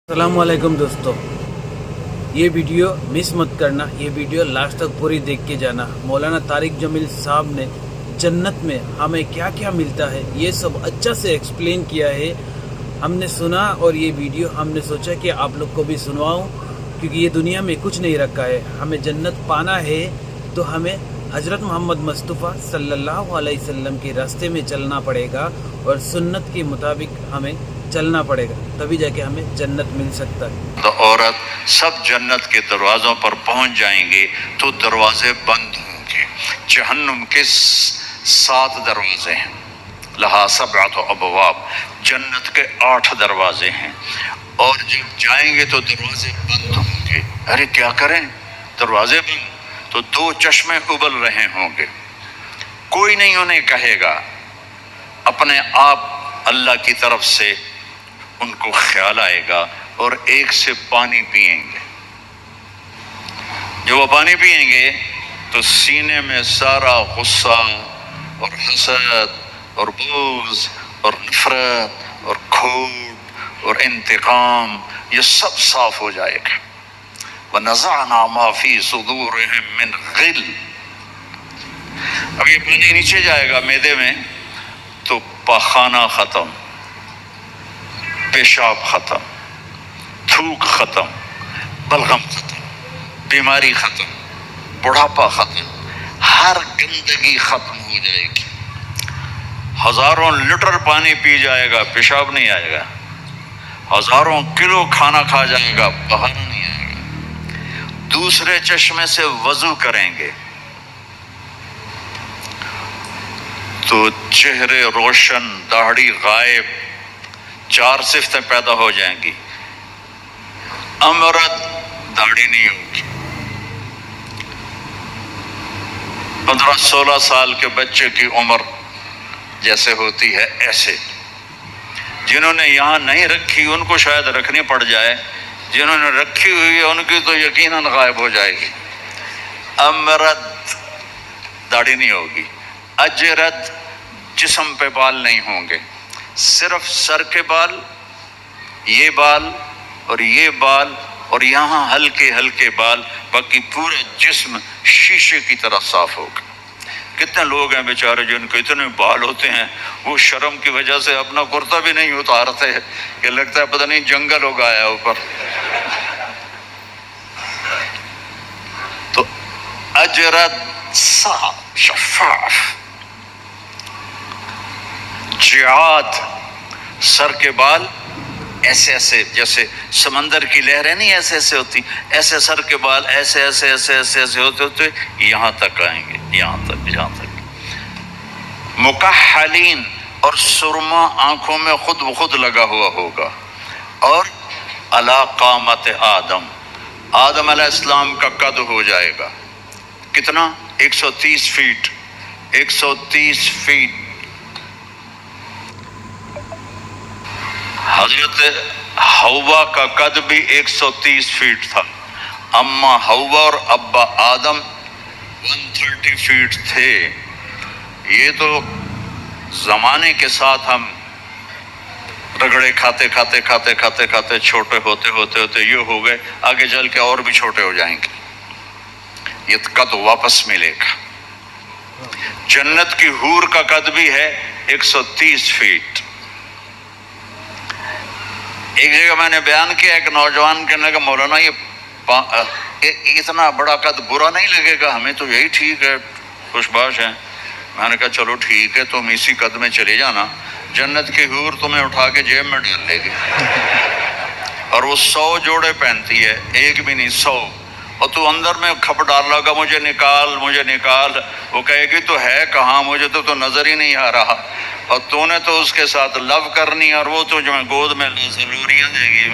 السلام علیکم دوستو، یہ ویڈیو مس مت کرنا، یہ ویڈیو لاسٹ تک پوری دیکھ کے جانا۔ مولانا طارق جمیل صاحب نے جنت میں ہمیں کیا کیا ملتا ہے یہ سب اچھا سے ایکسپلین کیا ہے، ہم نے سنا اور یہ ویڈیو ہم نے سوچا کہ آپ لوگ کو بھی سنواؤں، کیونکہ یہ دنیا میں کچھ نہیں رکھا ہے۔ ہمیں جنت پانا ہے تو ہمیں حضرت محمد مصطفیٰ صلی اللہ علیہ وسلم کے راستے میں چلنا پڑے گا اور سنت کے مطابق ہمیں چلنا پڑے گا، تبھی جا کے ہمیں جنت مل سکتا ہے۔ تو عورت سب جنت کے دروازوں پر پہنچ جائیں گے تو دروازے بند ہوں گے۔ جہنم کے 7 دروازے ہیں، لہا 7 ابواب، جنت کے 8 دروازے ہیں، اور جب جائیں گے تو دروازے بند ہوں گے۔ ارے کیا کریں، دروازے بند تو 2 چشمے ابل رہے ہوں گے، کوئی نہیں انہیں کہے گا، اپنے آپ اللہ کی طرف سے ان کو خیال آئے گا اور ایک سے پانی پئیں گے۔ جو وہ پانی پئیں گے تو سینے میں سارا غصہ اور حسد اور بغض اور نفرت اور کھوٹ اور انتقام یہ سب صاف ہو جائے گا۔ وَنَزَعْنَا مَا فِي صُدُورِهِم مِّنْ غِلٍّ۔ اب یہ پانی نیچے جائے گا معدے میں تو پاخانہ ختم، پیشاب ختم، تھوک ختم، بلغم ختم، بیماری ختم، بڑھاپا ختم، ہر گندگی ختم ہو جائے گی۔ ہزاروں لیٹر پانی پی جائے گا، پیشاب نہیں آئے گا، ہزاروں کلو کھانا کھا جائے گا، بہانا نہیں آئے گا۔ دوسرے چشمے سے وضو کریں گے تو چہرے روشن، داڑھی غائب، 4 صفتیں پیدا ہو جائیں گی۔ امرت، داڑھی نہیں ہوگی۔ 15-16 سال کے بچے کی عمر جیسے ہوتی ہے ایسے، جنہوں نے یہاں نہیں رکھی ان کو شاید رکھنی پڑ جائے، جنہوں نے رکھی ہوئی ہے ان کی تو یقیناً غائب ہو جائے گی۔ امرت، داڑھی نہیں ہوگی۔ اجرت، جسم پہ بال نہیں ہوں گے، صرف سر کے بال، یہ بال اور یہ بال اور یہاں ہلکے ہلکے بال، باقی پورا جسم شیشے کی طرح صاف ہوگا۔ کتنے لوگ ہیں بیچارے جن کو اتنے بال ہوتے ہیں وہ شرم کی وجہ سے اپنا کرتا بھی نہیں اتارتے، کہ لگتا ہے پتہ نہیں جنگل ہو گیا اوپر۔ تو اجرت، صاف، شفاف۔ جعاد، سر کے بال ایسے ایسے، جیسے سمندر کی لہریں نہیں ایسے ایسے ہوتی، ایسے سر کے بال ایسے ایسے ایسے ایسے ایسے ہوتے ہوتے یہاں تک آئیں گے، یہاں تک، یہاں تک۔ مکحلین، اور سرما آنکھوں میں خود بخود لگا ہوا ہوگا۔ اور علی قامت آدم، آدم علیہ السلام کا قد ہو جائے گا کتنا؟ 130 فیٹ، 130 فیٹ۔ حضرت حوا کا قد بھی 130 فیٹ تھا، اما حوا اور ابا آدم 130 فیٹ تھے۔ یہ تو زمانے کے ساتھ ہم رگڑے کھاتے کھاتے کھاتے کھاتے کھاتے چھوٹے ہوتے ہوتے ہوتے یہ ہو گئے، آگے چل کے اور بھی چھوٹے ہو جائیں گے، یہ قد واپس ملے گا۔ جنت کی حور کا قد بھی ہے 130 فیٹ۔ ایک جگہ میں نے بیان کیا، ایک نوجوان کہنے لگا مولانا یہ اتنا بڑا قد برا نہیں لگے گا، ہمیں تو یہی ٹھیک ہے، خوش باش ہے۔ میں نے کہا چلو ٹھیک ہے، تم اسی قد میں چلے جانا، جنت کی حور تمہیں اٹھا کے جیب میں ڈال لے گی، اور وہ 100 جوڑے پہنتی ہے، ایک بھی نہیں، 100، اور تو اندر میں کھپ ڈال لگا مجھے نکال مجھے نکال، وہ کہے گی تو ہے کہاں، مجھے تو نظر ہی نہیں آ رہا، اور تو نے تو اس کے ساتھ لو کرنی، اور وہ تو جو میں گود میں ضروریاں دے گی،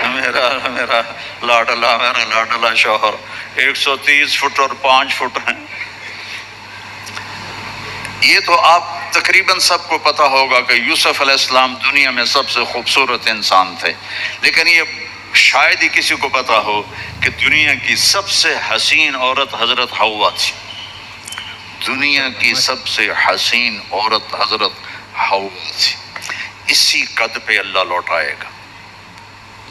میرا لاڈلا شوہر۔ 130 فٹ اور 5 فٹ ہیں۔ یہ تو آپ تقریباً سب کو پتا ہوگا کہ یوسف علیہ السلام دنیا میں سب سے خوبصورت انسان تھے، لیکن یہ شاید ہی کسی کو پتا ہو کہ دنیا کی سب سے حسین عورت حضرت حوا تھی۔ دنیا کی سب سے حسین عورت حضرت حوا تھی۔ اسی قد پہ اللہ لوٹائے گا۔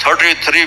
33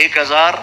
1000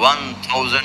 1000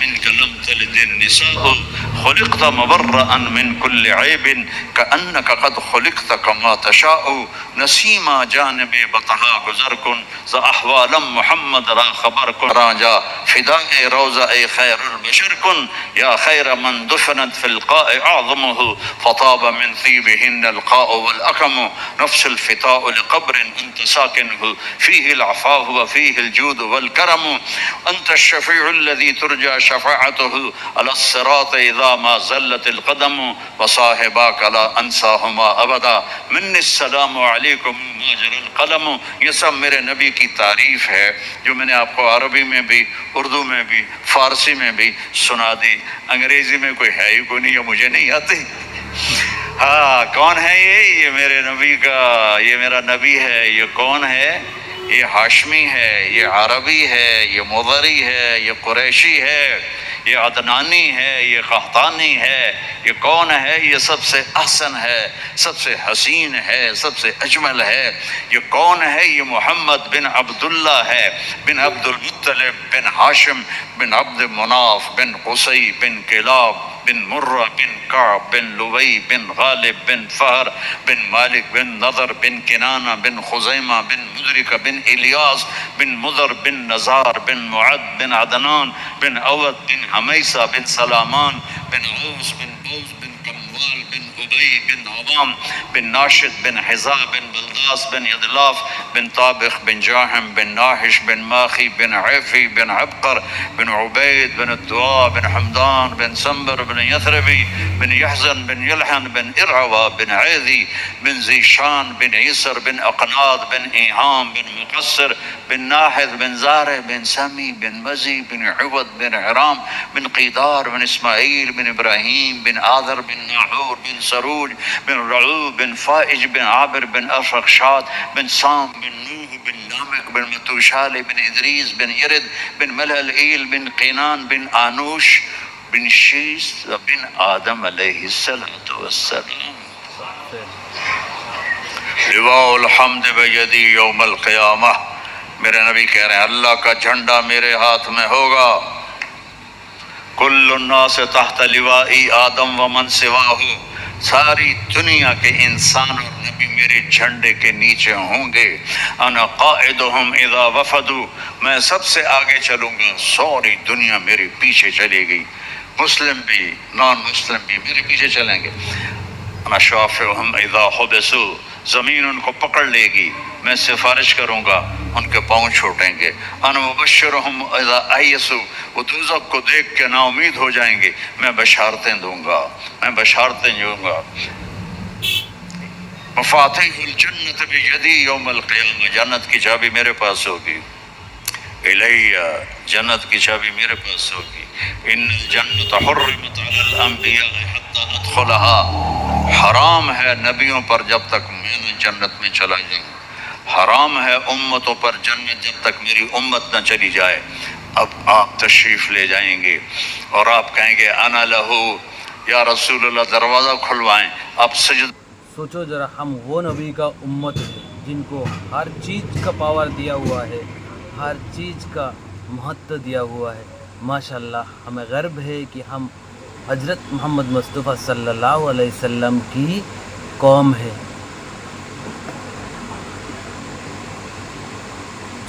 منك لم تلد النساء خلقت مبرأ من كل عيب كأنك قد خلقت كما تشاء نسیما جانب بطحا گزر کن ز احوال محمد را خبر کن راجا فداء روضہ خیر البشر کن یا خیر من دفنت في القاء اعظمه فطاب من طيبهن القاء والاكم نفس الفتاء لقبر انت ساكنه فيه العفاف وفيه الجود والكرم انت الشفيع الذي ترجى شفاعته على الصراط اذا ما زلت القدم وصاحباك لا انساهما ابدا من السلام علیکم ماجر القلم. یہ سب میرے نبی کی تعریف ہے جو میں نے آپ کو عربی میں بھی اردو میں بھی فارسی میں بھی سنا دی. انگریزی میں کوئی ہے ہی کوئی نہیں، یہ مجھے نہیں آتی. ہاں کون ہے یہ میرے نبی کا، یہ میرا نبی ہے. یہ کون ہے؟ یہ ہاشمی ہے، یہ عربی ہے، یہ مضری ہے، یہ قریشی ہے، یہ عدنانی ہے، یہ قحطانی ہے. یہ کون ہے؟ یہ سب سے احسن ہے، سب سے حسین ہے، سب سے اجمل ہے. یہ کون ہے؟ یہ محمد بن عبداللہ ہے، بن عبد المطلب بن ہاشم بن عبد مناف بن قصی بن کلاب بن مرہ بن کعب بن لوی بن غالب بن فہر بن مالک بن نضر بن کنانہ بن خزیمہ بن مدرکہ بن الیاس بن مضر بن نزار بن معد بن عدنان بن اود بن حمیسہ بن سلامان بن عوس بن بوز بن کموال بن ابی بن عوام بن ناشد بن حزا بن بلداس بن یدلاف بن طابخ بن جاہم بن ناحش بن ماخی بن عیفی بن عبقر بن عبید بن الدعاء بن حمدان بن سنبر بن یثربی بن یحزن بن یلحن بن ارعوا بن عیدی بن زیشان بن عیسر بن اقناد بن ایہام بن مقصر بن ناحد بن زارع بن سمی بن مزی بن عوض بن عرام بن قیدار بن اسماعیل بن ابراہیم بن آذر بن ناحور بن سروج بن رعوب بن فائج بن عابر بن ارفخشاد بن سام بن نوح بن نامک بن متوشال بن ادریس بن یرد بن ملعیل بن قینان بن آنوش بن شیس بن آدم علیہ السلام. لواء الحمد بیدی یوم القیامہ. میرے نبی کہہ رہے ہیں اللہ کا جھنڈا میرے ہاتھ میں ہوگا. کل الناس تحت لوائی آدم ومن سواہ. ساری دنیا کے انسان اور نبی میرے جھنڈے کے نیچے ہوں گے. انا قائدہم اذا وفدوا. میں سب سے آگے چلوں گا، ساری دنیا میرے پیچھے چلے گی. مسلم بھی نان مسلم بھی میرے پیچھے چلیں گے. انا شافعہم اذا حبسوا. زمین ان کو پکڑ لے گی، میں سفارش کروں گا، ان کے پاؤں چھوٹیں گے. انا مبشرہم اذا ایسوا. وہ دوزخ کو دیکھ کے نا امید ہو جائیں گے، میں بشارتیں دوں گا، میں بشارتیں دوں گا. مفاتیح الجنت بیدی یوم القیامہ. جنت کی چابی میرے پاس ہوگی. الیہ. جنت کی چابی میرے پاس ہوگی. ان الجنت حرمت علی الانبیاء حتی ادخلها. حرام ہے نبیوں پر جب تک میں جنت میں چلا جاؤں. حرام ہے امتوں پر جنت جب تک میری امت نہ چلی جائے. اب آپ تشریف لے جائیں گے اور آپ کہیں گے انا لہو یا رسول اللہ. دروازہ کھلوائیں. اب سجد. سوچو ذرا، ہم وہ نبی کا امت ہے جن کو ہر چیز کا پاور دیا ہوا ہے، ہر چیز کا مہتو دیا ہوا ہے. ماشاءاللہ ہمیں گرو ہے کہ ہم حضرت محمد مصطفیٰ صلی اللہ علیہ وسلم کی قوم ہے.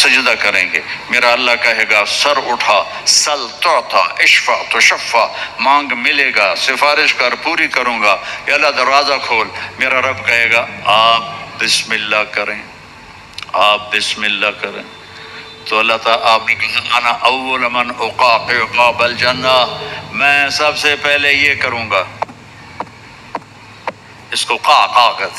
سجدہ کریں گے. میرا اللہ کہے گا سر اٹھا، سل تعطا، اشفع تشفع. مانگ ملے گا، سفارش کر پوری کروں گا. یا اللہ دروازہ کھول. میرا رب کہے گا آپ بسم اللہ کریں، آپ بسم اللہ کریں. تو اللہ تعالیٰ آپ نے کہا انا اول من اقاقع باب الجنہ. میں سب سے پہلے یہ کروں گا. اس کو قاقع کہتے ہیں.